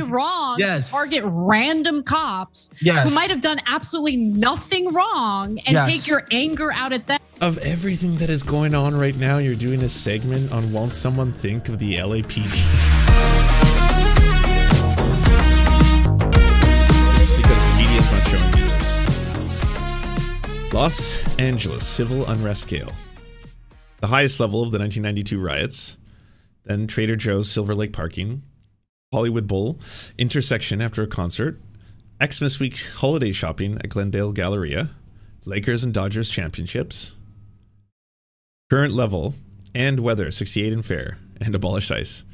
morally wrong to Yes. target random cops Yes. who might have done absolutely nothing wrong and Yes. take your anger out at them. Of everything that is going on right now, you're doing a segment on Won't Someone Think of the LAPD? Just because the media is not showing you this. Los Angeles civil unrest scale. The highest level of the 1992 riots. Then Trader Joe's Silver Lake parking. Hollywood Bowl intersection after a concert. Xmas week holiday shopping at Glendale Galleria. Lakers and Dodgers championships. Current level and weather 68 and fair, and abolish ICE.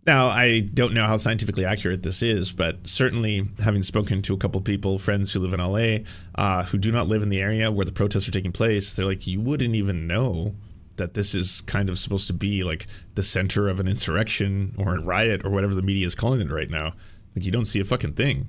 Now, I don't know how scientifically accurate this is, but certainly having spoken to a couple people, friends who live in LA, who do not live in the area where the protests are taking place, they're like, you wouldn't even know that this is kind of supposed to be like the center of an insurrection or a riot or whatever the media is calling it right now. Like, you don't see a fucking thing.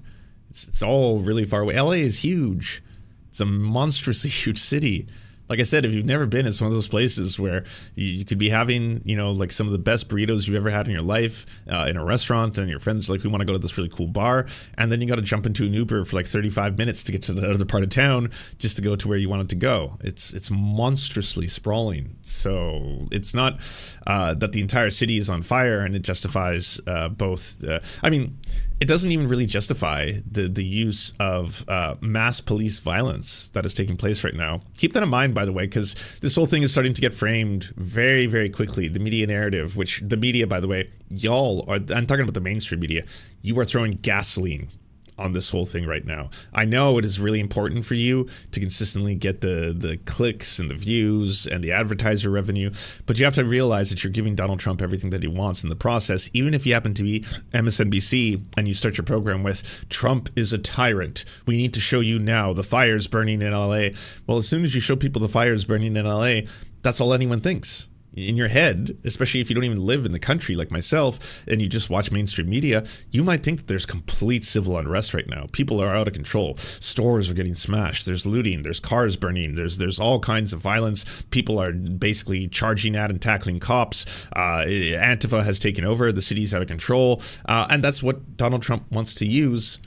It's all really far away. LA is huge. It's a monstrously huge city. Like I said, if you've never been, it's one of those places where you could be having, you know, like some of the best burritos you've ever had in your life in a restaurant, and your friends like, we want to go to this really cool bar, and then you got to jump into an Uber for like 35 minutes to get to the other part of town just to go to where you wanted to go. It's monstrously sprawling. So it's not that the entire city is on fire and it justifies both. I mean, it doesn't even really justify the use of mass police violence that is taking place right now. Keep that in mind, by the way, because this whole thing is starting to get framed very, very quickly. The media narrative, which the media, by the way, y'all are, I'm talking about the mainstream media, you are throwing gasoline on this whole thing right now. I know it is really important for you to consistently get the clicks and the views and the advertiser revenue, but you have to realize that you're giving Donald Trump everything that he wants in the process. Even if you happen to be MSNBC and you start your program with, Trump is a tyrant, we need to show you now the fires burning in LA. Well, as soon as you show people the fires burning in LA, that's all anyone thinks. In your head, especially if you don't even live in the country like myself and you just watch mainstream media, you might think that there's complete civil unrest right now. People are out of control. Stores are getting smashed. There's looting. There's cars burning. There's all kinds of violence. People are basically charging at and tackling cops. Antifa has taken over. The city's out of control. And that's what Donald Trump wants to use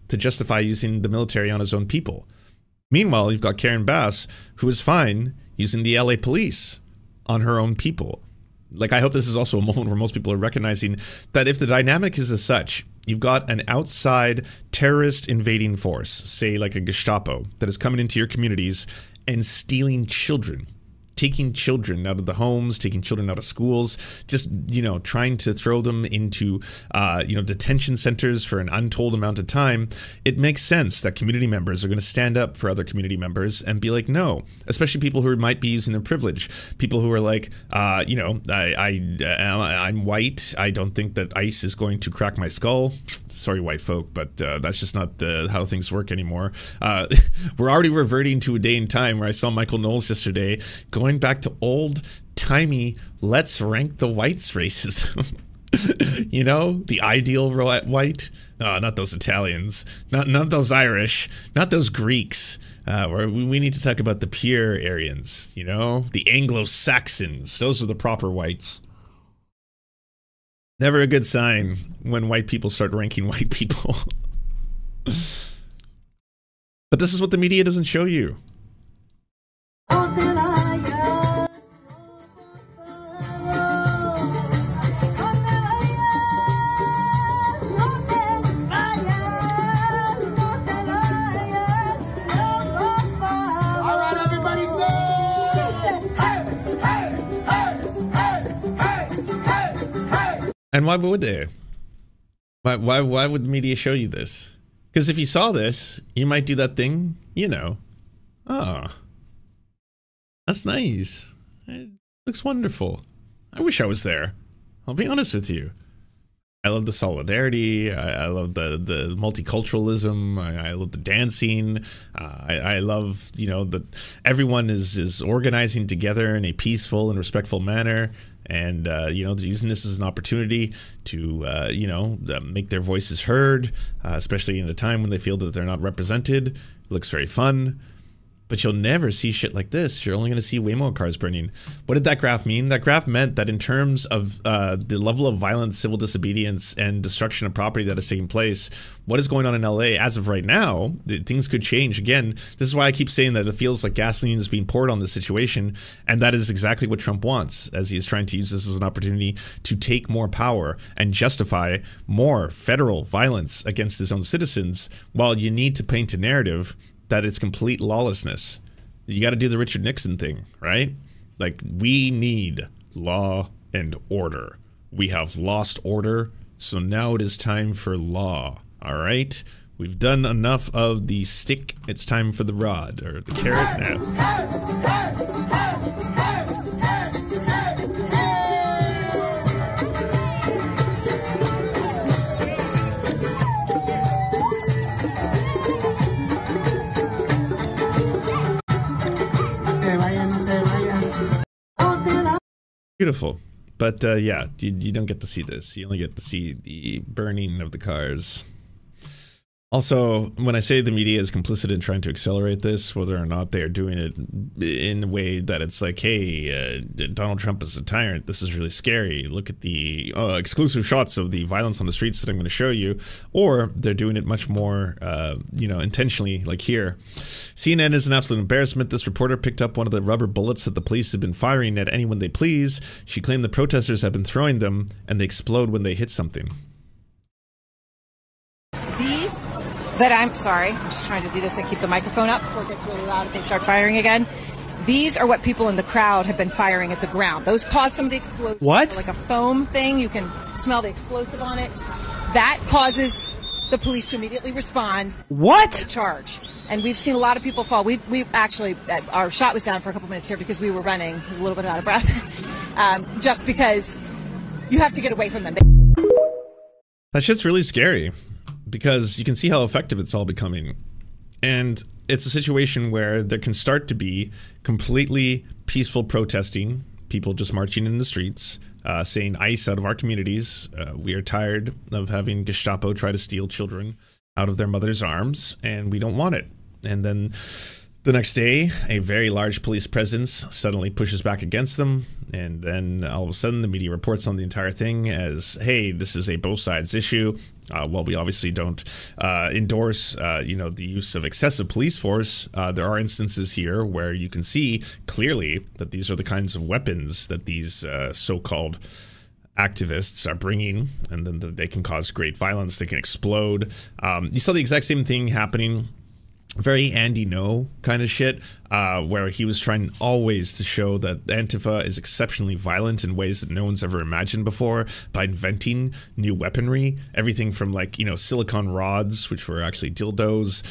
to justify using the military on his own people. Meanwhile, you've got Karen Bass, who is fine using the LA police on her own people. Like, I hope this is also a moment where most people are recognizing that if the dynamic is as such, you've got an outside terrorist invading force, say like a Gestapo, that is coming into your communities and stealing children, taking children out of the homes, taking children out of schools, just, you know, trying to throw them into, you know, detention centers for an untold amount of time. It makes sense that community members are going to stand up for other community members and be like, no, especially people who might be using their privilege. People who are like, you know, I'm white. I don't think that ICE is going to crack my skull. Sorry, white folk, but that's just not how things work anymore. We're already reverting to a day and time where I saw Michael Knowles yesterday going back to old-timey let's rank the whites racism. You know, the ideal white, not those Italians, not those Irish, not those Greeks. We need to talk about the pure Aryans, you know, the Anglo-Saxons. Those are the proper whites. Never a good sign when white people start ranking white people. But this is what the media doesn't show you. And why would they? Why would the media show you this? Because if you saw this, you might do that thing, you know. Oh, that's nice. It looks wonderful. I wish I was there. I'll be honest with you. I love the solidarity. I love the multiculturalism. I love the dancing. I love, you know, that everyone is organizing together in a peaceful and respectful manner. And, you know, they're using this as an opportunity to, you know, make their voices heard, especially in a time when they feel that they're not represented. It looks very fun. but you'll never see shit like this. You're only going to see way more cars burning. What did that graph mean? That graph meant that in terms of the level of violence, civil disobedience, and destruction of property that is taking place, what is going on in LA as of right now, things could change. Again, this is why I keep saying that it feels like gasoline is being poured on this situation, and that is exactly what Trump wants, as he is trying to use this as an opportunity to take more power and justify more federal violence against his own citizens, while you need to paint a narrative that it's complete lawlessness. You got to do the Richard Nixon thing, right? Like, we need law and order. We have lost order, so now it is time for law, all right? We've done enough of the stick. It's time for the rod, or the carrot now. Beautiful. But yeah, you don't get to see this. You only get to see the burning of the cars. Also, when I say the media is complicit in trying to accelerate this, whether or not they are doing it in a way that it's like, hey, Donald Trump is a tyrant, this is really scary, look at the exclusive shots of the violence on the streets that I'm going to show you, or they're doing it much more, you know, intentionally, like here. CNN is an absolute embarrassment. This reporter picked up one of the rubber bullets that the police have been firing at anyone they please. She claimed the protesters have been throwing them, and they explode when they hit something. That I'm sorry, I'm just trying to do this and keep the microphone up before it gets really loud if they start firing again. These are what people in the crowd have been firing at the ground. Those cause some of the explosions. What? Like a foam thing, you can smell the explosive on it. That causes the police to immediately respond. What? Charge. And we've seen a lot of people fall. We actually, our shot was down for a couple minutes here because we were running a little bit out of breath. Just because you have to get away from them. That shit's really scary, because you can see how effective it's all becoming. And it's a situation where there can start to be completely peaceful protesting, people just marching in the streets, saying ICE out of our communities. We are tired of having Gestapo try to steal children out of their mother's arms, and we don't want it. And then the next day, a very large police presence suddenly pushes back against them, and then all of a sudden the media reports on the entire thing as, hey, this is a both sides issue. While we obviously don't endorse, you know, the use of excessive police force, there are instances here where you can see clearly that these are the kinds of weapons that these so-called activists are bringing, and then they can cause great violence. They can explode. You saw the exact same thing happening. Very Andy No kind of shit, where he was trying always to show that Antifa is exceptionally violent in ways that no one's ever imagined before by inventing new weaponry. Everything from, like, you know, silicon rods, which were actually dildos,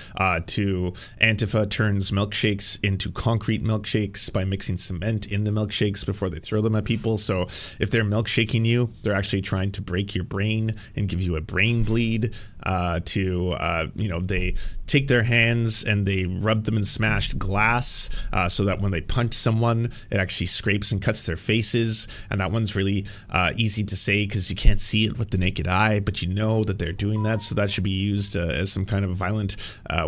to Antifa turns milkshakes into concrete milkshakes by mixing cement in the milkshakes before they throw them at people. So if they're milkshaking you, they're actually trying to break your brain and give you a brain bleed. You know, they take their hands and they rub them in smashed glass so that when they punch someone, it actually scrapes and cuts their faces. And that one's really easy to say because you can't see it with the naked eye, but you know that they're doing that. So that should be used as some kind of violent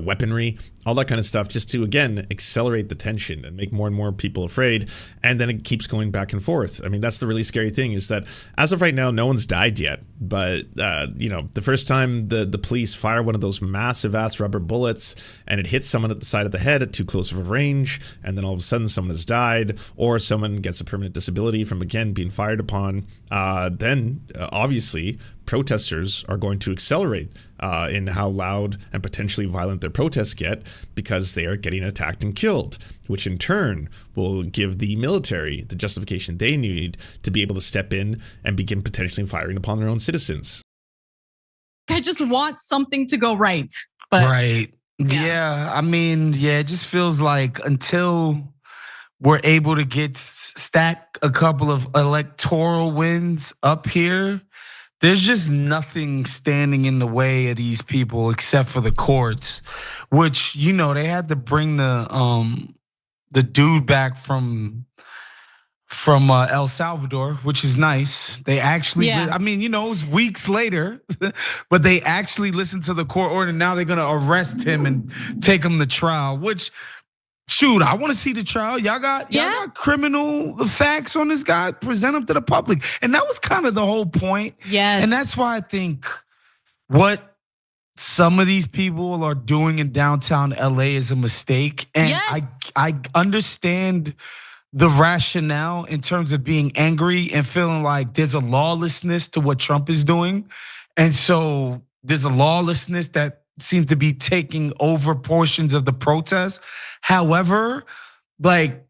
weaponry. All that kind of stuff, just to, again, accelerate the tension and make more and more people afraid. And then it keeps going back and forth. I mean, that's the really scary thing, is that as of right now, no one's died yet. But, you know, the first time the police fire one of those massive ass rubber bullets and it hits someone at the side of the head at too close of a range, and then all of a sudden someone has died, or someone gets a permanent disability from, again, being fired upon, then obviously protesters are going to accelerate in how loud and potentially violent their protests get, because they are getting attacked and killed, which in turn will give the military the justification they need to be able to step in and begin potentially firing upon their own citizens. I just want something to go right. But right. Yeah. I mean, yeah, it just feels like until we're able to stack a couple of electoral wins up here, there's just nothing standing in the way of these people except for the courts, which, you know, they had to bring the dude back from El Salvador, which is nice. They actually, I mean, you know, it was weeks later, but they actually listened to the court order. Now they're going to arrest him and take him to trial, which Shoot, I want to see the trial. Y'all got criminal facts on this guy. Present them to the public, and that was kind of the whole point. Yes, and that's why I think what some of these people are doing in downtown LA is a mistake. And I understand the rationale in terms of being angry and feeling like there's a lawlessness to what Trump is doing, and so there's a lawlessness that seems to be taking over portions of the protest. However, like,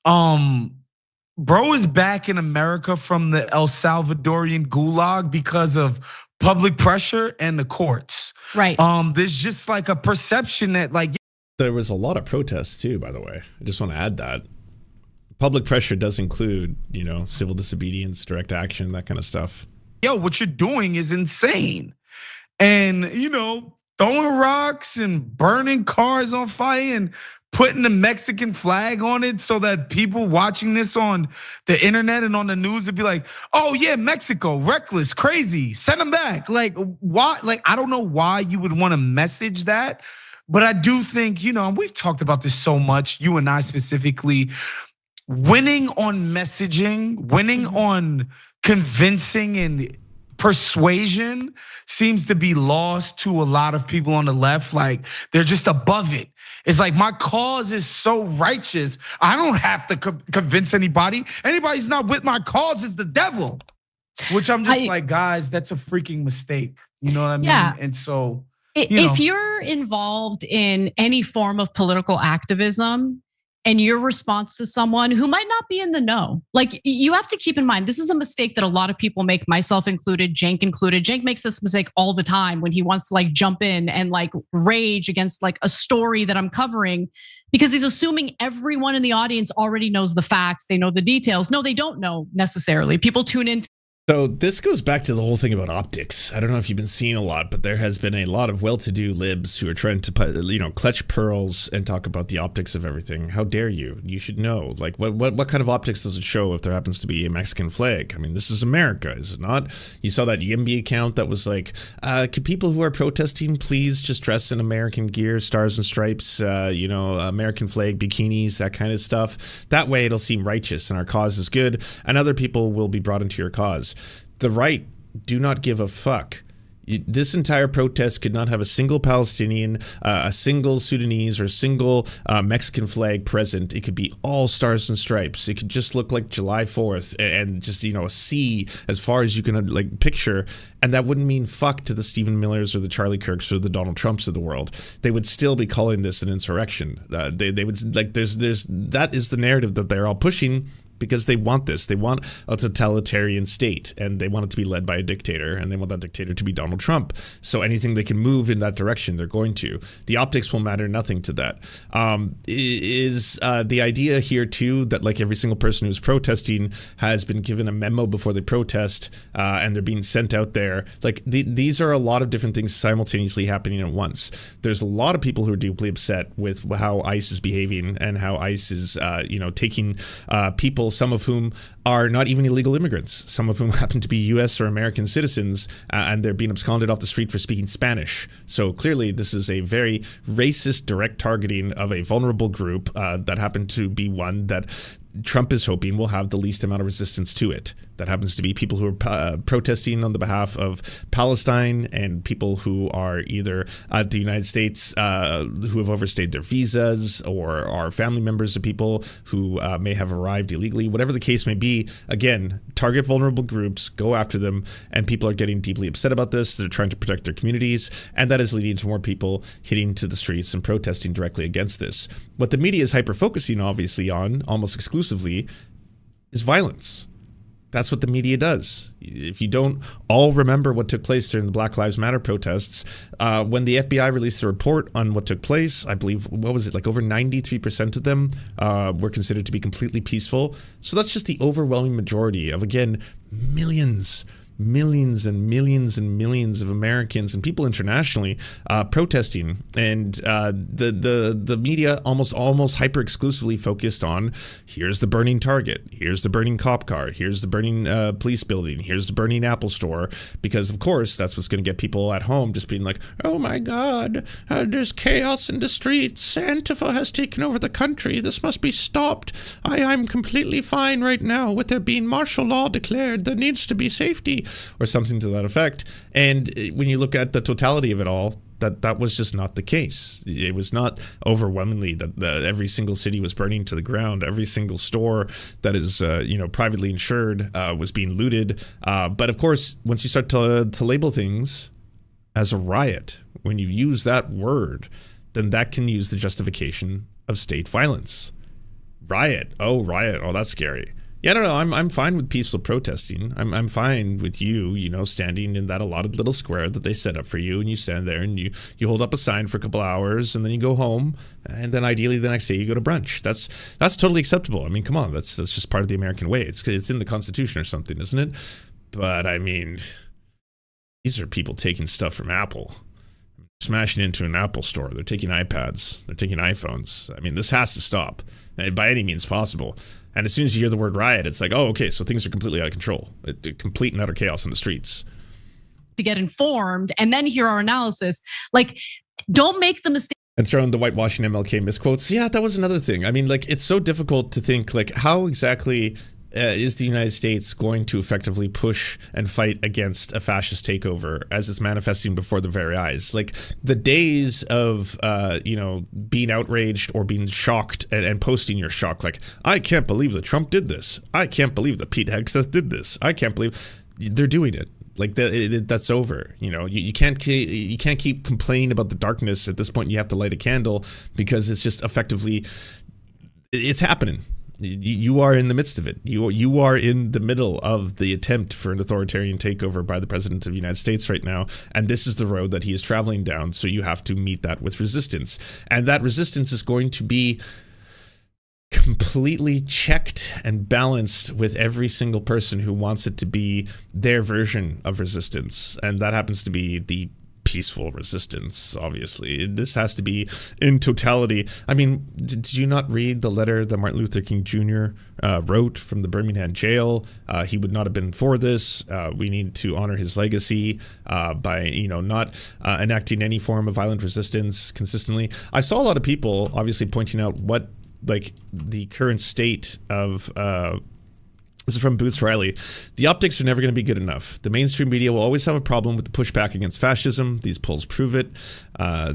bro is back in America from the El Salvadorian gulag because of public pressure and the courts. Right. There's just like a perception that like. There was a lot of protests too, by the way. I just want to add that. Public pressure does include, you know, civil disobedience, direct action, that kind of stuff. Yo, what you're doing is insane. And, you know, throwing rocks and burning cars on fire and putting the Mexican flag on it so that people watching this on the internet and on the news would be like, oh yeah, Mexico, reckless, crazy, send them back. Like, why? Like, I don't know why you would want to message that, but I do think, you know, and we've talked about this so much, you and I specifically, winning on messaging, winning on convincing and persuasion seems to be lost to a lot of people on the left. Like, they're just above it. It's like, my cause is so righteous, I don't have to convince anybody. Anybody's not with my cause is the devil. Which I'm just like, guys, that's a freaking mistake. You know what I mean? Yeah. And so, if you're involved in any form of political activism, and your response to someone who might not be in the know, like, you have to keep in mind, this is a mistake that a lot of people make, myself included, Cenk included. Cenk makes this mistake all the time when he wants to like jump in and like rage against like a story that I'm covering, because he's assuming everyone in the audience already knows the facts, they know the details. No, they don't know necessarily. People tune in. So this goes back to the whole thing about optics. I don't know if you've been seeing a lot, but there has been a lot of well-to-do libs who are trying to, you know, clutch pearls and talk about the optics of everything. How dare you? You should know. Like, what kind of optics does it show if there happens to be a Mexican flag? I mean, this is America, is it not? You saw that Yimby account that was like, could people who are protesting please just dress in American gear, stars and stripes, you know, American flag bikinis, that kind of stuff. That way it'll seem righteous and our cause is good, and other people will be brought into your cause. The right do not give a fuck. This entire protest could not have a single Palestinian, a single Sudanese, or a single Mexican flag present. It could be all stars and stripes. It could just look like July 4th and just, you know, a sea as far as you can like picture. And that wouldn't mean fuck to the Stephen Millers or the Charlie Kirks or the Donald Trumps of the world. They would still be calling this an insurrection. They would, like, that is the narrative that they're all pushing, because they want this. They want a totalitarian state, and they want it to be led by a dictator, and they want that dictator to be Donald Trump. So anything they can move in that direction, they're going to. The optics will matter nothing to that. Is the idea here too that like every single person who's protesting has been given a memo before they protest, and they're being sent out there? Like these are a lot of different things simultaneously happening at once. There's a lot of people who are deeply upset with how ICE is behaving and how ICE is, you know, taking people, some of whom are not even illegal immigrants, some of whom happen to be US or American citizens, and they're being absconded off the street for speaking Spanish. So clearly this is a very racist direct targeting of a vulnerable group that happened to be one that Trump is hoping will have the least amount of resistance to it. That happens to be people who are protesting on the behalf of Palestine, and people who are either at the United States who have overstayed their visas, or are family members of people who may have arrived illegally. Whatever the case may be, again, target vulnerable groups, go after them, and people are getting deeply upset about this. They're trying to protect their communities, and that is leading to more people hitting to the streets and protesting directly against this. What the media is hyper-focusing, obviously, on, almost exclusively, is violence. That's what the media does. If you don't all remember what took place during the Black Lives Matter protests, when the FBI released a report on what took place, I believe, what was it, like over 93% of them were considered to be completely peaceful. So that's just the overwhelming majority of, again, millions millions and millions and millions of Americans and people internationally protesting, and the media almost hyper exclusively focused on, here's the burning Target, here's the burning cop car, here's the burning police building, here's the burning Apple store, because of course that's what's going to get people at home just being like, oh my God, there's chaos in the streets, Antifa has taken over the country, this must be stopped, I'm completely fine right now with there being martial law declared, there needs to be safety, or something to that effect. And when you look at the totality of it all, that was just not the case. It was not overwhelmingly that every single city was burning to the ground. Every single store that is privately insured was being looted. But of course, once you start to label things as a riot, when you use that word, then that can use the justification of state violence. Riot, oh that's scary. Yeah, no, I'm fine with peaceful protesting. I'm fine with you standing in that allotted little square that they set up for you, and you stand there and you hold up a sign for a couple hours, and then you go home, and then ideally the next day you go to brunch. That's totally acceptable. I mean, come on, that's just part of the American way. It's in the Constitution or something, isn't it? But I mean, these are people taking stuff from Apple, smashing into an Apple store. They're taking iPads. They're taking iPhones. I mean, this has to stop by any means possible. And as soon as you hear the word riot, it's like, oh, okay, so things are completely out of control. Complete and utter chaos in the streets. To get informed and then hear our analysis. Like, don't make the mistake. And throw in the whitewashing MLK misquotes. Yeah, that was another thing. I mean, like, it's so difficult to think, like, how exactly is the United States going to effectively push and fight against a fascist takeover as it's manifesting before their very eyes? Like, the days of, being outraged or being shocked and posting your shock, like, I can't believe that Trump did this. I can't believe that Pete Hegseth did this. I can't believe they're doing it. Like, that's over. You can't keep complaining about the darkness. At this point, you have to light a candle, because it's just effectively, it's happening. You are in the midst of it. You are in the middle of the attempt for an authoritarian takeover by the President of the United States right now, and this is the road that he is traveling down, so you have to meet that with resistance. And that resistance is going to be completely checked and balanced with every single person who wants it to be their version of resistance, and that happens to be the peaceful resistance. Obviously, this has to be in totality. I mean, did you not read the letter that Martin Luther King Jr. Wrote from the Birmingham jail? He would not have been for this. We need to honor his legacy by not enacting any form of violent resistance consistently. I saw a lot of people obviously pointing out what, like, the current state of this is from Boots Riley. The optics are never going to be good enough. The mainstream media will always have a problem with the pushback against fascism. These polls prove it.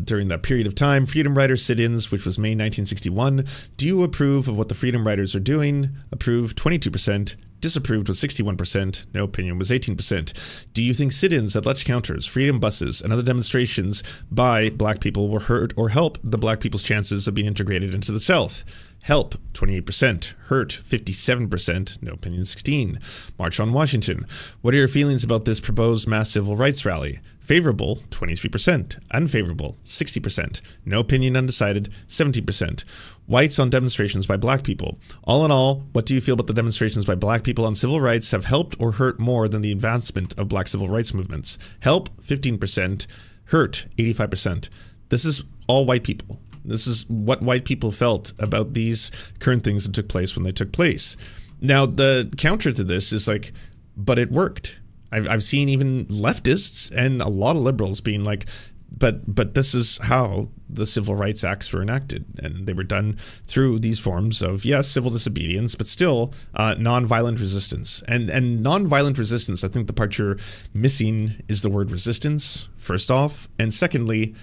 During that period of time, Freedom Riders sit-ins, which was May 1961. Do you approve of what the Freedom Riders are doing? Approved 22%. Disapproved was 61%. No opinion was 18%. Do you think sit-ins at lunch counters, freedom buses, and other demonstrations by black people will hurt or help the black people's chances of being integrated into the South? Help, 28%. Hurt, 57%. No opinion, 16%. March on Washington. What are your feelings about this proposed mass civil rights rally? Favorable, 23%. Unfavorable, 60%. No opinion, undecided, 17%. Whites on demonstrations by black people. All in all, what do you feel about the demonstrations by black people on civil rights have helped or hurt more than the advancement of black civil rights movements? Help, 15%. Hurt, 85%. This is all white people. This is what white people felt about these current things that took place when they took place. Now, the counter to this is like, but it worked. I've seen even leftists and a lot of liberals being like, but this is how the Civil Rights Acts were enacted, and they were done through these forms of, yes, civil disobedience, but still nonviolent resistance. And nonviolent resistance, I think the part you're missing is the word resistance, first off, and secondly,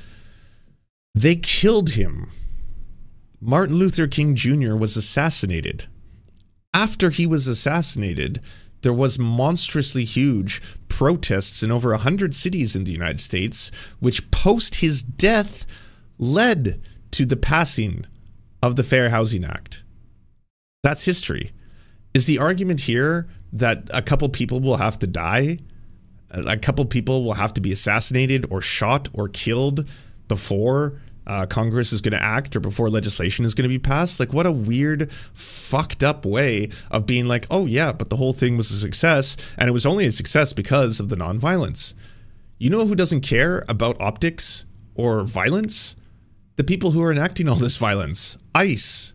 they killed him. Martin Luther King Jr. was assassinated. After he was assassinated, there was monstrously huge protests in over 100 cities in the United States, which post his death led to the passing of the Fair Housing Act. That's history. Is the argument here that a couple people will have to die? A couple people will have to be assassinated or shot or killed before Congress is going to act or before legislation is going to be passed. Like, what a weird, fucked up way of being like, oh yeah, but the whole thing was a success, and it was only a success because of the nonviolence. You know who doesn't care about optics or violence? The people who are enacting all this violence. ICE.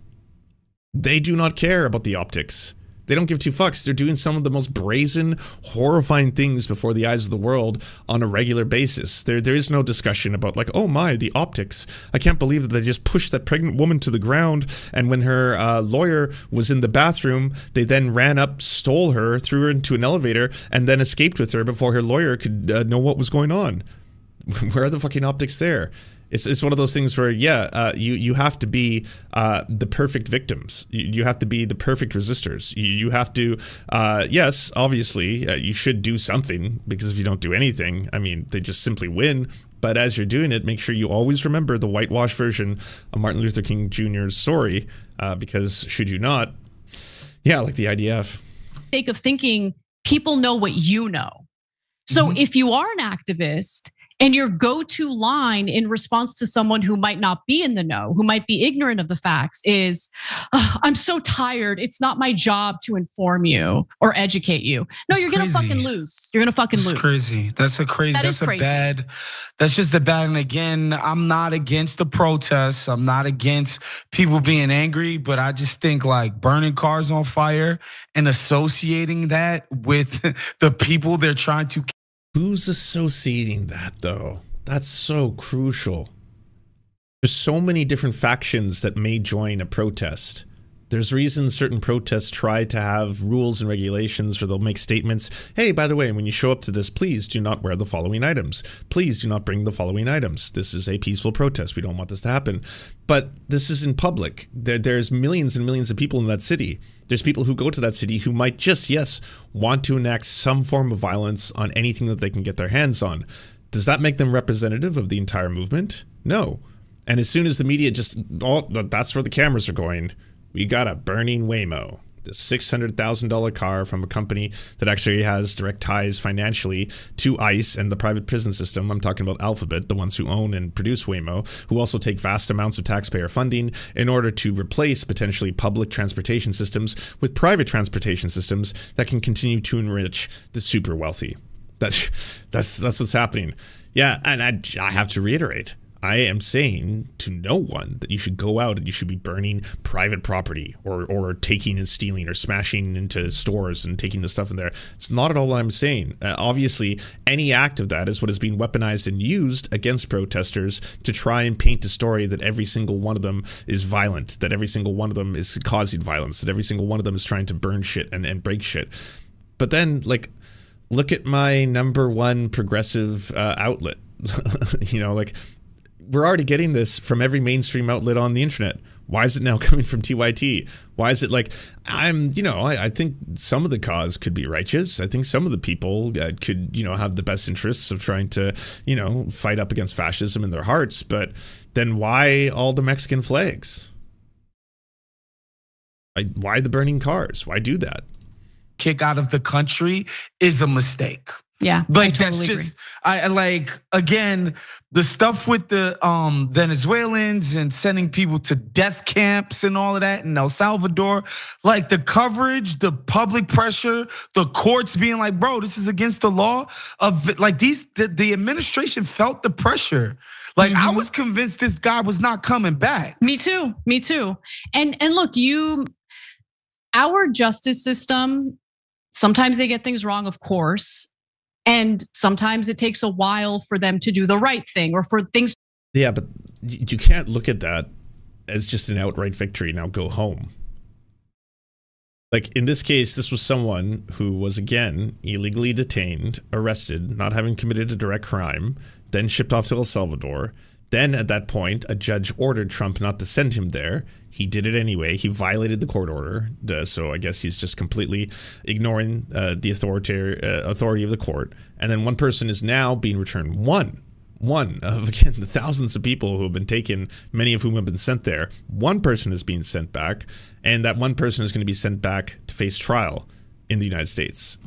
They do not care about the optics. They don't give two fucks. They're doing some of the most brazen, horrifying things before the eyes of the world on a regular basis. There is no discussion about like, oh my, the optics. I can't believe that they just pushed that pregnant woman to the ground, and when her lawyer was in the bathroom, they then ran up, stole her, threw her into an elevator, and then escaped with her before her lawyer could know what was going on. Where are the fucking optics there? It's one of those things where, yeah, you have to be the perfect victims. You have to be the perfect resistors. You have to, yes, obviously, you should do something, because if you don't do anything, I mean, they just simply win. But as you're doing it, make sure you always remember the whitewash version of Martin Luther King Jr.'s story, because should you not, yeah, like the IDF. Sake of thinking, people know what you know. So if you are an activist, and your go-to line in response to someone who might not be in the know, who might be ignorant of the facts is, oh, I'm so tired. It's not my job to inform you or educate you. No, you're going to fucking lose. You're going to fucking lose. That's crazy. That's bad. That's just a bad. And again, I'm not against the protests. I'm not against people being angry, but I just think like burning cars on fire and associating that with the people they're trying to. Who's associating that, though? That's so crucial. There's so many different factions that may join a protest. There's reasons certain protests try to have rules and regulations where they'll make statements. Hey, by the way, when you show up to this, please do not wear the following items. Please do not bring the following items. This is a peaceful protest. We don't want this to happen. But this is in public. There's millions and millions of people in that city. There's people who go to that city who might just, yes, want to enact some form of violence on anything that they can get their hands on. Does that make them representative of the entire movement? No. And as soon as the media just, oh, that's where the cameras are going. We got a burning Waymo, the $600,000 car from a company that actually has direct ties financially to ICE and the private prison system. I'm talking about Alphabet, the ones who own and produce Waymo, who also take vast amounts of taxpayer funding in order to replace potentially public transportation systems with private transportation systems that can continue to enrich the super wealthy. That's what's happening. Yeah, and I have to reiterate, I am saying to no one that you should go out and you should be burning private property or taking and stealing or smashing into stores and taking the stuff in there. It's not at all what I'm saying. Obviously, any act of that is what is being weaponized and used against protesters to try and paint a story that every single one of them is violent, that every single one of them is causing violence, that every single one of them is trying to burn shit and break shit. But then, like, look at my #1 progressive outlet. You know, like, we're already getting this from every mainstream outlet on the internet. Why is it now coming from TYT? Why is it like, I think some of the cause could be righteous. I think some of the people could, have the best interests of trying to, fight up against fascism in their hearts. But then why all the Mexican flags? Why the burning cars? Why do that? Kick out of the country is a mistake. Yeah, like that's just I like, again, the stuff with the Venezuelans and sending people to death camps and all of that in El Salvador, like the coverage, the public pressure, the courts being like, bro, this is against the law of like the administration felt the pressure. Like I was convinced this guy was not coming back. Me too. And look, our justice system, sometimes they get things wrong, of course. And sometimes it takes a while for them to do the right thing or for things. Yeah, but you can't look at that as just an outright victory. Now go home. Like in this case, this was someone who was, again, illegally detained, arrested, not having committed a direct crime, then shipped off to El Salvador. Then at that point, a judge ordered Trump not to send him there. He did it anyway. He violated the court order. So I guess he's just completely ignoring the authority of the court. And then one person is now being returned. One of, again, the thousands of people who have been taken, many of whom have been sent there. One person is being sent back. And that one person is going to be sent back to face trial in the United States.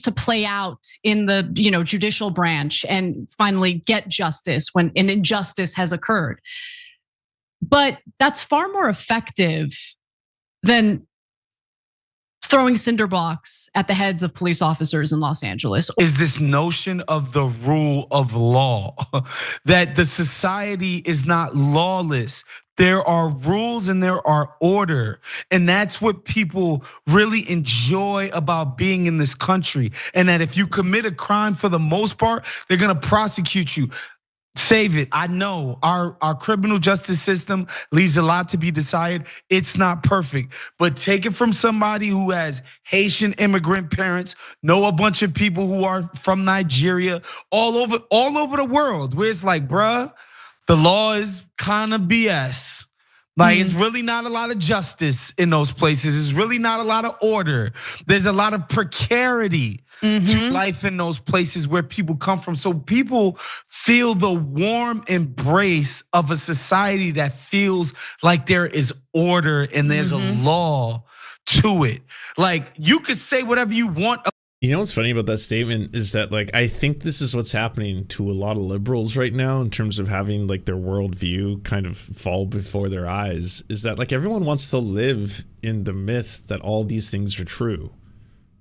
to play out in the judicial branch and finally get justice when an injustice has occurred. But that's far more effective than throwing cinder blocks at the heads of police officers in Los Angeles. Is this notion of the rule of law, that the society is not lawless. There are rules and there are order. And that's what people really enjoy about being in this country. And that if you commit a crime, for the most part, they're gonna prosecute you. Save it. I know our criminal justice system leaves a lot to be desired. It's not perfect, but take it from somebody who has Haitian immigrant parents, know a bunch of people who are from Nigeria, all over the world, where it's like, bruh, the law is kind of BS. Like, it's really not a lot of justice in those places. It's really not a lot of order. There's a lot of precarity to life in those places where people come from. So people feel the warm embrace of a society that feels like there is order and there's a law to it. Like, you could say whatever you want. You know what's funny about that statement is that, like, I think this is what's happening to a lot of liberals right now in terms of having like their worldview kind of fall before their eyes, is that like everyone wants to live in the myth that all these things are true.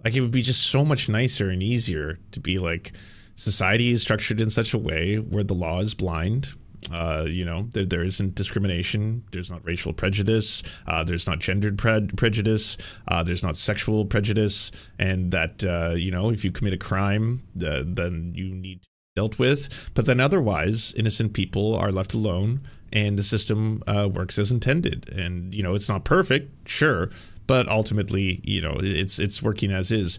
Like, it would be just so much nicer and easier to be like, society is structured in such a way where the law is blind. There isn't discrimination. There's not racial prejudice. There's not gendered prejudice. There's not sexual prejudice. And that, if you commit a crime, then you need to be dealt with. But then otherwise, innocent people are left alone and the system works as intended. And, it's not perfect, sure. But ultimately, it's working as is.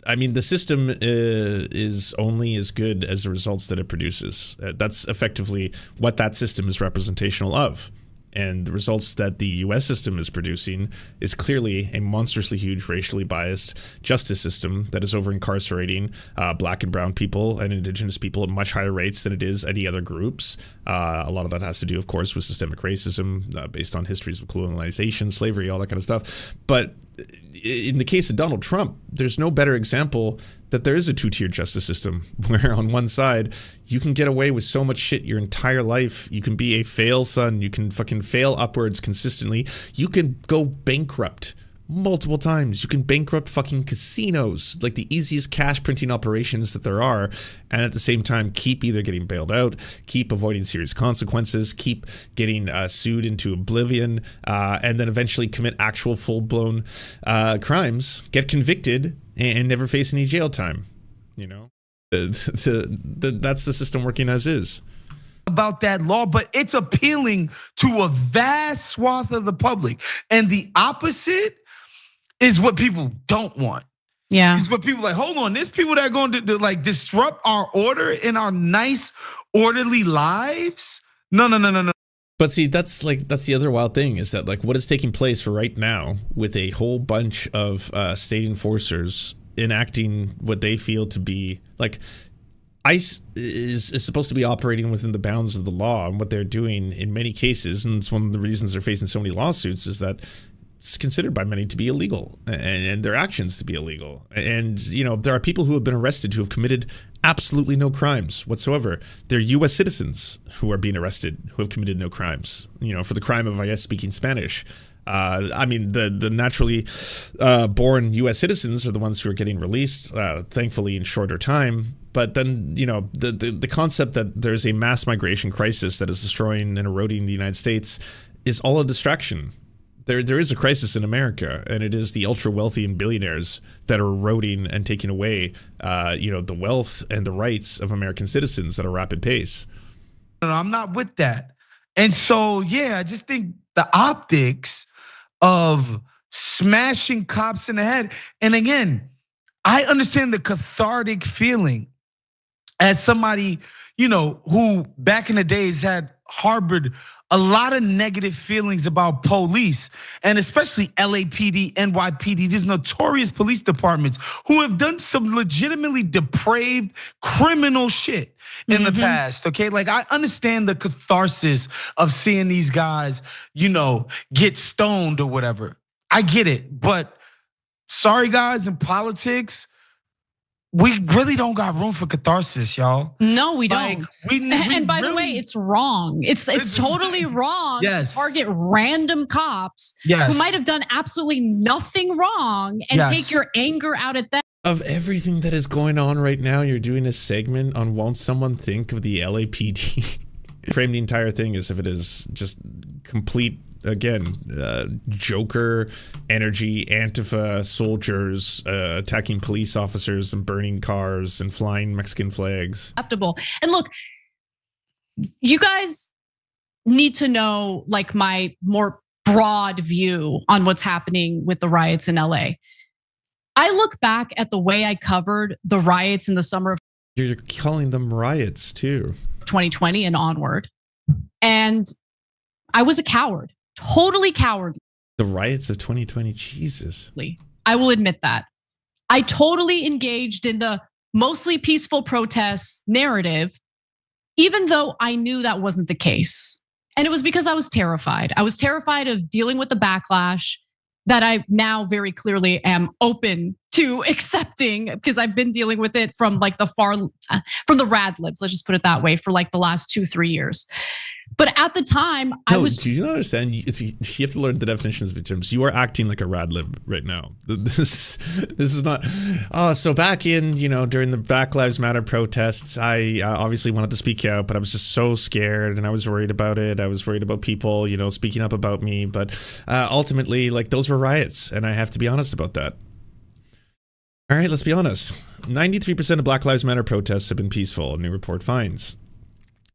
I mean, the system is only as good as the results that it produces. That's effectively what that system is representational of. And the results that the US system is producing is clearly a monstrously huge, racially biased justice system that is over-incarcerating black and brown people and indigenous people at much higher rates than it is any other groups. A lot of that has to do, of course, with systemic racism based on histories of colonialization, slavery, all that kind of stuff. But in the case of Donald Trump, there's no better example that there is a two-tier justice system where on one side, you can get away with so much shit your entire life. You can be a fail son. You can fucking fail upwards consistently. You can go bankrupt multiple times. You can bankrupt fucking casinos, like the easiest cash printing operations that there are, and at the same time keep either getting bailed out, keep avoiding serious consequences, keep getting sued into oblivion, and then eventually commit actual full-blown crimes, get convicted, and never face any jail time. That's the system working as is. About that law, but it's appealing to a vast swath of the public, and the opposite is what people don't want. Yeah, it's what people like. Hold on, there's people that are going to like disrupt our order in our nice, orderly lives. No. But see, that's the other wild thing is that like what is taking place for right now with a whole bunch of state enforcers enacting what they feel to be like. ICE is supposed to be operating within the bounds of the law, and what they're doing in many cases, and it's one of the reasons they're facing so many lawsuits, is that it's considered by many to be illegal and their actions to be illegal. And, there are people who have been arrested who have committed absolutely no crimes whatsoever. They're US citizens who are being arrested who have committed no crimes, for the crime of, I guess, speaking Spanish. I mean, the naturally born US citizens are the ones who are getting released, thankfully in shorter time. But then, the concept that there's a mass migration crisis that is destroying and eroding the United States is all a distraction. There is a crisis in America, and it is the ultra wealthy and billionaires that are eroding and taking away, the wealth and the rights of American citizens at a rapid pace. No, I'm not with that. And so, yeah, I just think the optics of smashing cops in the head. And again, I understand the cathartic feeling as somebody, who back in the days had harbored a lot of negative feelings about police, and especially LAPD, NYPD, these notorious police departments who have done some legitimately depraved criminal shit in the past, okay? Like, I understand the catharsis of seeing these guys, get stoned or whatever. I get it, but sorry guys, in politics, we really don't got room for catharsis, y'all. No, we Like, don't. we And by the really- way, it's wrong. It's totally wrong Yes. to target random cops Yes. who might have done absolutely nothing wrong and Yes. take your anger out at them. Of everything that is going on right now, you're doing a segment on won't someone think of the LAPD? Frame the entire thing as if it is just complete, again, Joker energy, Antifa soldiers attacking police officers and burning cars and flying Mexican flags. Acceptable. And look, you guys need to know like my more broad view on what's happening with the riots in LA. I look back at the way I covered the riots in the summer of You're calling them riots too. 2020 and onward. And I was a coward, totally cowardly. The riots of 2020, Jesus. I will admit that. I totally engaged in the mostly peaceful protests narrative, even though I knew that wasn't the case. And it was because I was terrified. I was terrified of dealing with the backlash that I now very clearly am open to accepting, because I've been dealing with it from like from the rad libs, let's just put it that way, for like the last 2-3 years. But at the time, do you not understand? You have to learn the definitions of terms. You are acting like a rad lib right now. This is not. So back in, during the Black Lives Matter protests, I obviously wanted to speak out, but I was just so scared and I was worried about it. I was worried about people, speaking up about me. But ultimately, like, those were riots, and I have to be honest about that. All right, let's be honest. 93% of Black Lives Matter protests have been peaceful, a new report finds.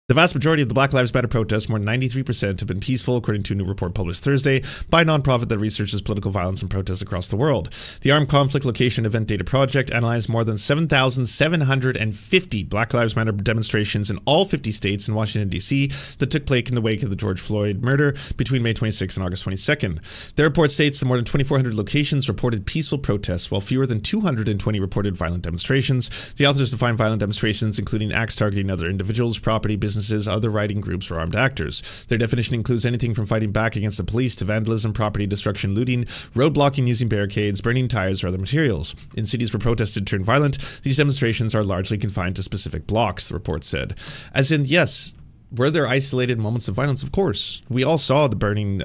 The vast majority of the Black Lives Matter protests, more than 93%, have been peaceful, according to a new report published Thursday by a nonprofit that researches political violence and protests across the world. The Armed Conflict Location Event Data Project analyzed more than 7,750 Black Lives Matter demonstrations in all 50 states and Washington, D.C. that took place in the wake of the George Floyd murder between May 26 and August 22nd. The report states that more than 2,400 locations reported peaceful protests, while fewer than 220 reported violent demonstrations. The authors define violent demonstrations, including acts targeting other individuals, property, businesses, other writing groups, or armed actors. Their definition includes anything from fighting back against the police to vandalism, property destruction, looting, roadblocking using barricades, burning tires, or other materials. In cities where protests had turned violent, these demonstrations are largely confined to specific blocks, the report said. As in, yes, were there isolated moments of violence? Of course. We all saw the burning,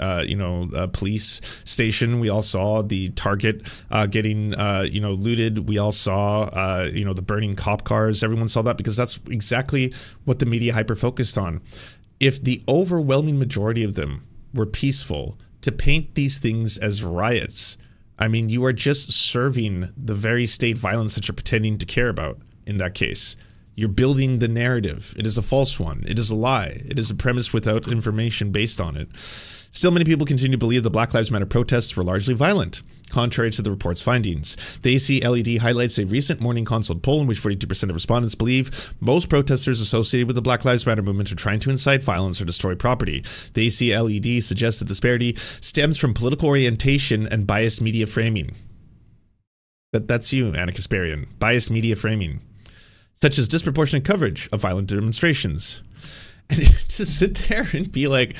police station. We all saw the Target getting, looted. We all saw, the burning cop cars. Everyone saw that because that's exactly what the media hyper-focused on. If the overwhelming majority of them were peaceful, to paint these things as riots, I mean, you are just serving the very state violence that you're pretending to care about in that case. You're building the narrative. It is a false one. It is a lie. It is a premise without information based on it. Still, many people continue to believe the Black Lives Matter protests were largely violent, contrary to the report's findings. The AC-LED highlights a recent Morning Consult poll in which 42% of respondents believe most protesters associated with the Black Lives Matter movement are trying to incite violence or destroy property. The AC-LED suggests the disparity stems from political orientation and biased media framing. That's you, Anna Kasparian. Biased media framing, such as disproportionate coverage of violent demonstrations. And to sit there and be like,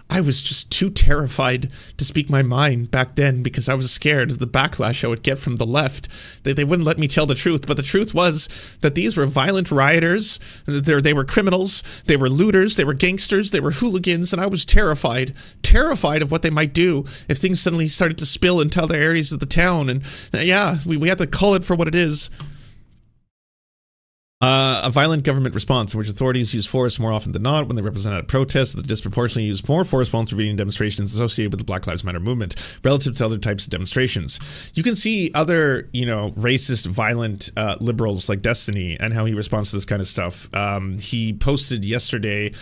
I was just too terrified to speak my mind back then because I was scared of the backlash I would get from the left. They wouldn't let me tell the truth, but the truth was that these were violent rioters, they were criminals, they were looters, they were gangsters, they were hooligans, and I was terrified of what they might do if things suddenly started to spill into other areas of the town. And yeah, we have to call it for what it is. A violent government response in which authorities use force more often than not when they represent a protest that disproportionately use more force while intervening in demonstrations associated with the Black Lives Matter movement relative to other types of demonstrations. You can see other, racist, violent liberals like Destiny and how he responds to this kind of stuff. He posted yesterday,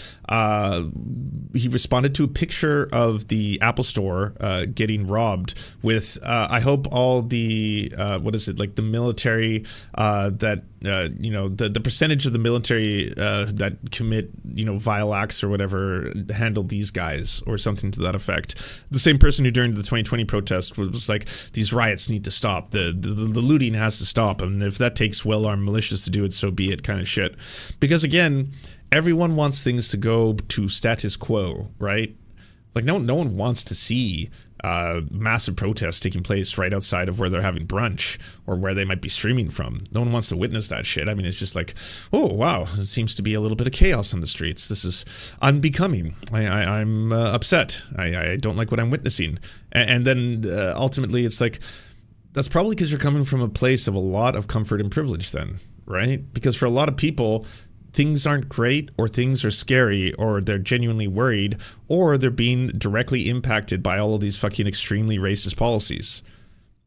he responded to a picture of the Apple Store getting robbed with, I hope all the, the military that, the percentage of the military that commit, vile acts or whatever handle these guys or something to that effect. The same person who during the 2020 protest was like, these riots need to stop. The looting has to stop. And if that takes well-armed militias to do it, so be it kind of shit. Because again, everyone wants things to go to status quo, right? Like no one wants to see massive protests taking place right outside of where they're having brunch or where they might be streaming from. No one wants to witness that shit. I mean, it's just like, oh, wow, it seems to be a little bit of chaos on the streets. This is unbecoming. I'm upset. I don't like what I'm witnessing. And then ultimately it's like, that's probably because you're coming from a place of a lot of comfort and privilege then, right? Because for a lot of people, things aren't great, or things are scary, or they're genuinely worried, or they're being directly impacted by all of these fucking extremely racist policies.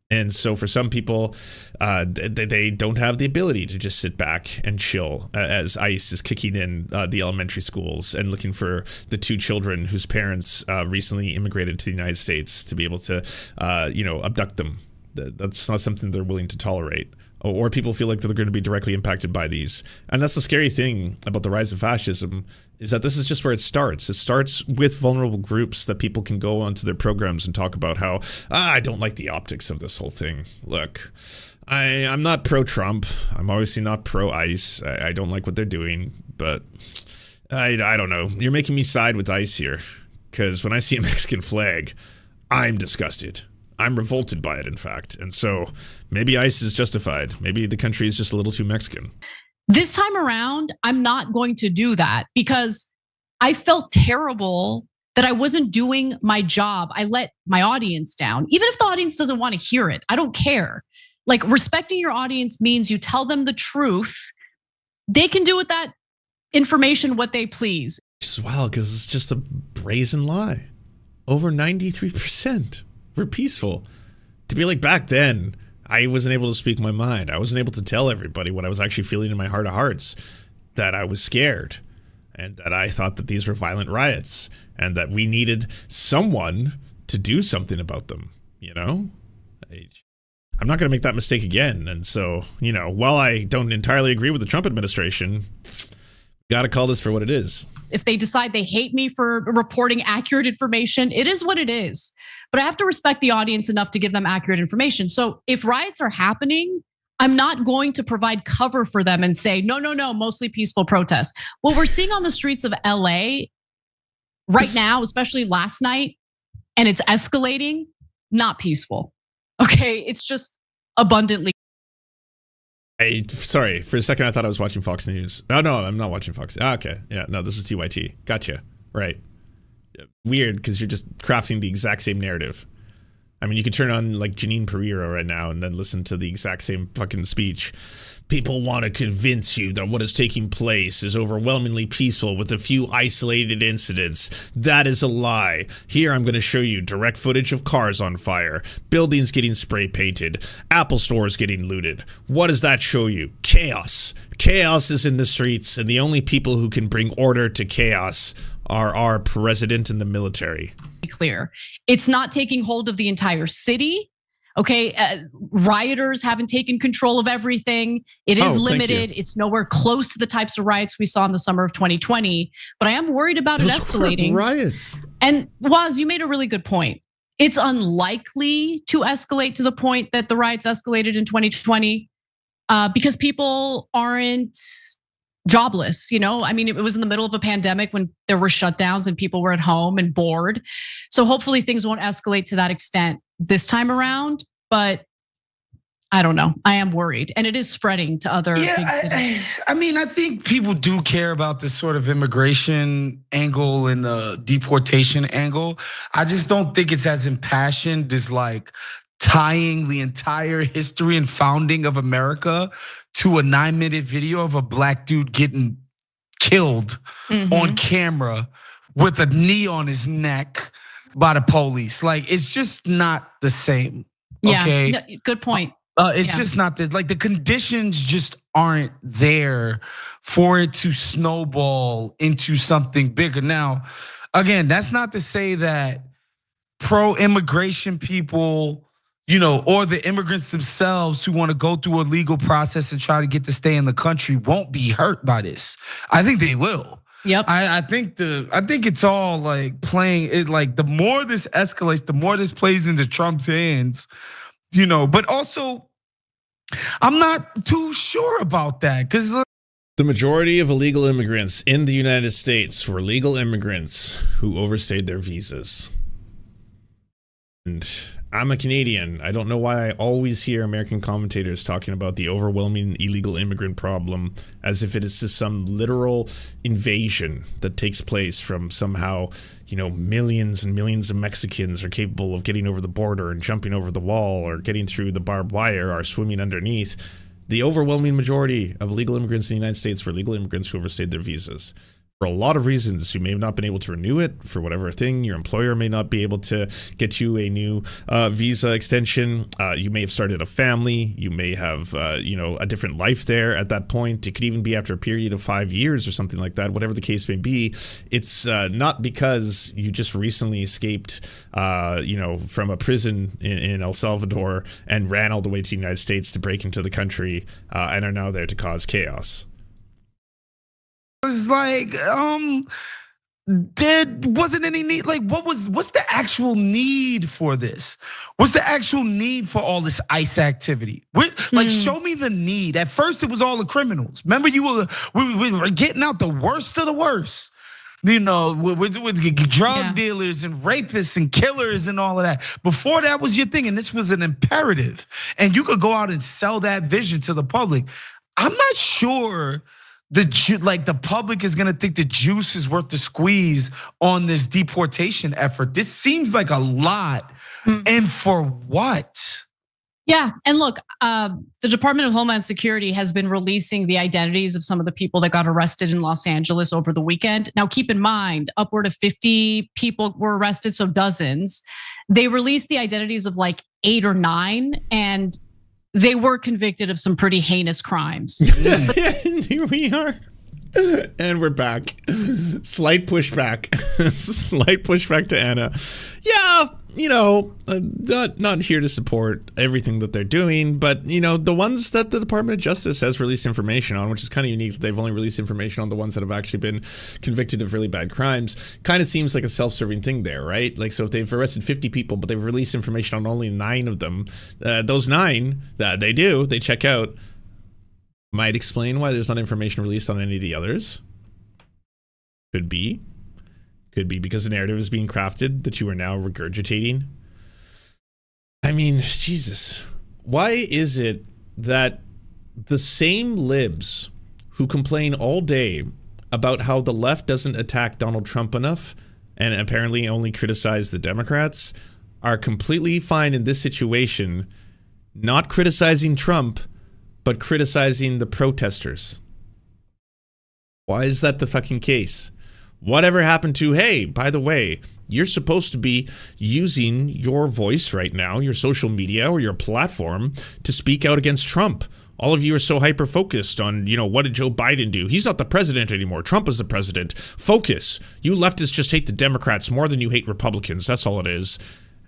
And so for some people, they don't have the ability to just sit back and chill as ICE is kicking in the elementary schools and looking for the 2 children whose parents recently immigrated to the United States to be able to, abduct them. That's not something they're willing to tolerate. Or people feel like they're going to be directly impacted by these. And that's the scary thing about the rise of fascism, is that this is just where it starts. It starts with vulnerable groups that people can go onto their programs and talk about how, I don't like the optics of this whole thing. Look, I'm not pro-Trump. I'm obviously not pro-ICE. I don't like what they're doing, but I don't know. You're making me side with ICE here, because when I see a Mexican flag, I'm disgusted. I'm revolted by it, in fact. And so maybe ICE is justified. Maybe the country is just a little too Mexican. This time around, I'm not going to do that because I felt terrible that I wasn't doing my job. I let my audience down. Even if the audience doesn't want to hear it, I don't care. Like, respecting your audience means you tell them the truth. They can do with that information what they please. Which is wild because it's just a brazen lie. Over 93%. We're peaceful. To be like, back then, I wasn't able to speak my mind. I wasn't able to tell everybody what I was actually feeling in my heart of hearts, that I was scared and that I thought that these were violent riots and that we needed someone to do something about them, you know? I'm not going to make that mistake again. And so, while I don't entirely agree with the Trump administration, got to call this for what it is. If they decide they hate me for reporting accurate information, it is what it is. But I have to respect the audience enough to give them accurate information. So if riots are happening, I'm not going to provide cover for them and say, no, mostly peaceful protests. What we're seeing on the streets of LA right now, especially last night, and it's escalating, not peaceful. Okay, it's just abundantly. Sorry, for a second I thought I was watching Fox News. No, I'm not watching Fox. Okay, yeah, no, this is TYT. Gotcha, right. Weird, because you're just crafting the exact same narrative. I mean, you could turn on like Janine Pereira right now and then listen to the exact same fucking speech. People want to convince you that what is taking place is overwhelmingly peaceful with a few isolated incidents. That is a lie. Here I'm going to show you direct footage of cars on fire, buildings getting spray painted, Apple stores getting looted. What does that show you? Chaos. Chaos is in the streets, and the only people who can bring order to chaos are our president and the military. Clear. It's not taking hold of the entire city. Okay, rioters haven't taken control of everything. It is limited. It's nowhere close to the types of riots we saw in the summer of 2020. But I am worried about it escalating. Riots. And Waz, you made a really good point. It's unlikely to escalate to the point that the riots escalated in 2020 because people aren't jobless. I mean, it was in the middle of a pandemic when there were shutdowns and people were at home and bored. So hopefully things won't escalate to that extent this time around, but I don't know. I am worried, and it is spreading to other big cities. I mean, I think people do care about this sort of immigration angle and the deportation angle. I just don't think it's as impassioned as like tying the entire history and founding of America to a 9-minute video of a black dude getting killed on camera with a knee on his neck by the police. Like, it's just not the same. Okay, yeah, good point. It's just not that, like, the conditions just aren't there for it to snowball into something bigger. Now, again, that's not to say that pro-immigration people, or the immigrants themselves who want to go through a legal process and try to get to stay in the country won't be hurt by this. I think they will. Yep. I think it's all like playing it. Like, the more this escalates, the more this plays into Trump's hands. But also, I'm not too sure about that because the majority of illegal immigrants in the United States were legal immigrants who overstayed their visas. And I'm a Canadian. I don't know why I always hear American commentators talking about the overwhelming illegal immigrant problem as if it is just some literal invasion that takes place from somehow, you know, millions and millions of Mexicans are capable of getting over the border and jumping over the wall or getting through the barbed wire or swimming underneath. The overwhelming majority of illegal immigrants in the United States were illegal immigrants who overstayed their visas. For a lot of reasons, you may have not been able to renew it for whatever thing. Your employer may not be able to get you a new visa extension. You may have started a family. You may have, you know, a different life there at that point. It could even be after a period of 5 years or something like that. Whatever the case may be, it's not because you just recently escaped, you know, from a prison in El Salvador and ran all the way to the United States to break into the country and are now there to cause chaos. It's like, there wasn't any need. Like, what's the actual need for this? What's the actual need for all this ICE activity? Like, show me the need. At first, it was all the criminals. Remember, we were getting out the worst of the worst. You know, with drug dealers and rapists and killers and all of that. Before that was your thing, and this was an imperative. And you could go out and sell that vision to the public. I'm not sure the public is gonna think the juice is worth the squeeze on this deportation effort. This seems like a lot, and for what? Yeah, and look, the Department of Homeland Security has been releasing the identities of some of the people that got arrested in Los Angeles over the weekend. Now, keep in mind, upward of 50 people were arrested, so dozens. They released the identities of like 8 or 9, and they were convicted of some pretty heinous crimes. Here we are. And we're back. Slight pushback. Slight pushback to Anna. Yeah, you know, not here to support everything that they're doing, but you know, the ones that the Department of Justice has released information on, which is kind of unique, they've only released information on the ones that have actually been convicted of really bad crimes, kind of seems like a self-serving thing there, right? Like, so if they've arrested 50 people, but they've released information on only 9 of them, those 9 that they check out, might explain why there's not information released on any of the others. Could be because the narrative is being crafted that you are now regurgitating. I mean, Jesus, why is it that the same libs who complain all day about how the left doesn't attack Donald Trump enough and apparently only criticize the Democrats are completely fine in this situation, not criticizing Trump, but criticizing the protesters? Why is that the fucking case? Whatever happened to, hey, by the way, you're supposed to be using your voice right now, your social media or your platform to speak out against Trump. All of you are so hyper-focused on, you know, what did Joe Biden do? He's not the president anymore. Trump is the president. Focus. You leftists just hate the Democrats more than you hate Republicans. That's all it is.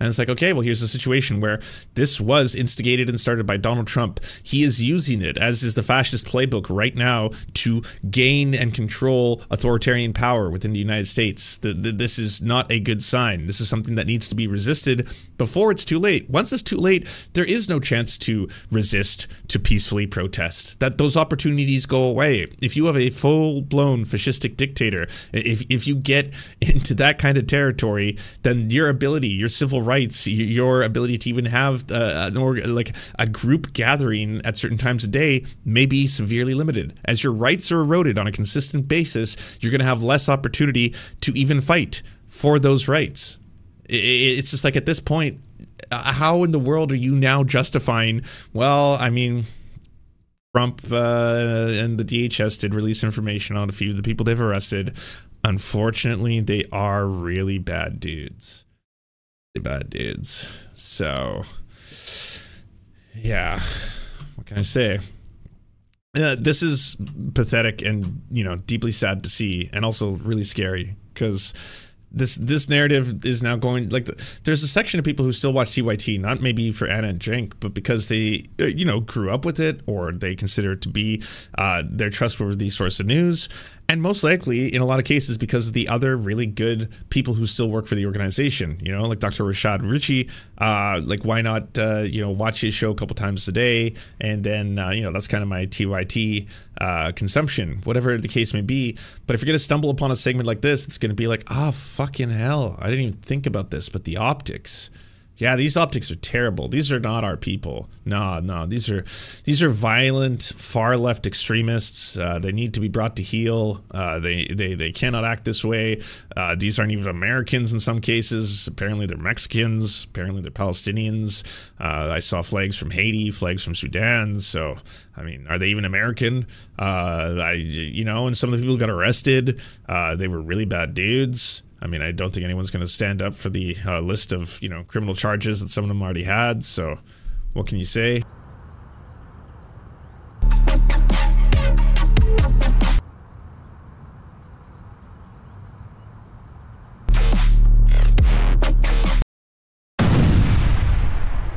And it's like, okay, well, here's a situation where this was instigated and started by Donald Trump. He is using it, as is the fascist playbook right now, to gain and control authoritarian power within the United States. This is not a good sign. This is something that needs to be resisted before it's too late. Once it's too late, there is no chance to resist, to peacefully protest. Those opportunities go away. If you have a full-blown fascistic dictator, if you get into that kind of territory, then your ability, your civil rights, your ability to even have a group gathering at certain times of day may be severely limited. As your rights are eroded on a consistent basis, you're going to have less opportunity to even fight for those rights. It's just like, at this point, how in the world are you now justifying, well, I mean, Trump and the DHS did release information on a few of the people they've arrested. Unfortunately, they are really bad dudes. Bad dudes. So, yeah, what can I say? This is pathetic and, you know, deeply sad to see, and also really scary, because this narrative is now going, like, there's a section of people who still watch CYT, not maybe for Anna and Drink, but because they, you know, grew up with it, or they consider it to be their trustworthy source of news. And most likely, in a lot of cases, because of the other really good people who still work for the organization, you know, like Dr. Rashad Ritchie, like, why not, you know, watch his show a couple times a day, and then, you know, that's kind of my TYT consumption, whatever the case may be. But if you're going to stumble upon a segment like this, it's going to be like, oh, fucking hell, I didn't even think about this, but the optics, Yeah, these optics are terrible. These are not our people. No, these are violent, far left extremists. They need to be brought to heel. They cannot act this way. These aren't even Americans in some cases. Apparently they're Mexicans. Apparently they're Palestinians. I saw flags from Haiti, flags from Sudan. So, I mean, are they even American? And some of the people got arrested. They were really bad dudes. I mean, I don't think anyone's going to stand up for the list of, criminal charges that some of them already had. So what can you say?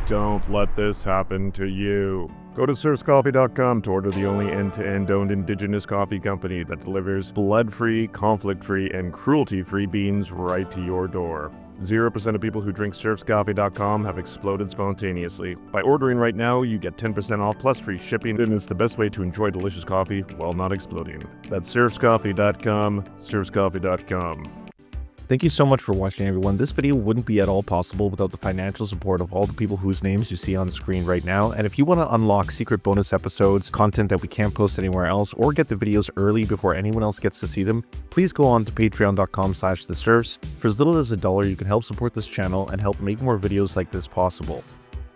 Don't let this happen to you. Go to serfscoffee.com to order the only end-to-end owned indigenous coffee company that delivers blood-free, conflict-free, and cruelty-free beans right to your door. 0% of people who drink serfscoffee.com have exploded spontaneously. By ordering right now, you get 10% off plus free shipping, and it's the best way to enjoy delicious coffee while not exploding. That's serfscoffee.com, serfscoffee.com. Thank you so much for watching, everyone. This video wouldn't be at all possible without the financial support of all the people whose names you see on the screen right now. And if you want to unlock secret bonus episodes, content that we can't post anywhere else, or get the videos early before anyone else gets to see them, please go on to patreon.com/theserfs. For as little as $1, you can help support this channel and help make more videos like this possible.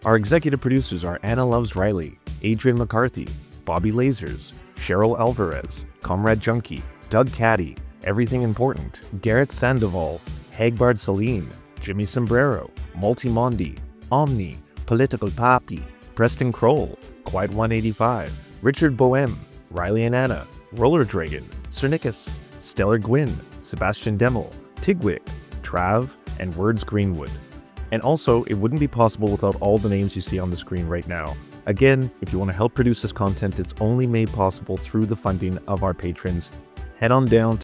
Our executive producers are Anna Loves Riley, Adrian McCarthy, Bobby Lasers, Cheryl Alvarez, Comrade Junkie, Doug Caddy, Everything Important, Garrett Sandoval, Hagbard Celine, Jimmy Sombrero, Multimondi, Omni, Political Papi, Preston Kroll, Quiet 185, Richard Boehm, Riley and Anna, Roller Dragon, Cernicus, Stellar Gwyn, Sebastian Demel, Tigwick, Trav, and Words Greenwood. And also, it wouldn't be possible without all the names you see on the screen right now. Again, if you want to help produce this content, it's only made possible through the funding of our patrons. Head on down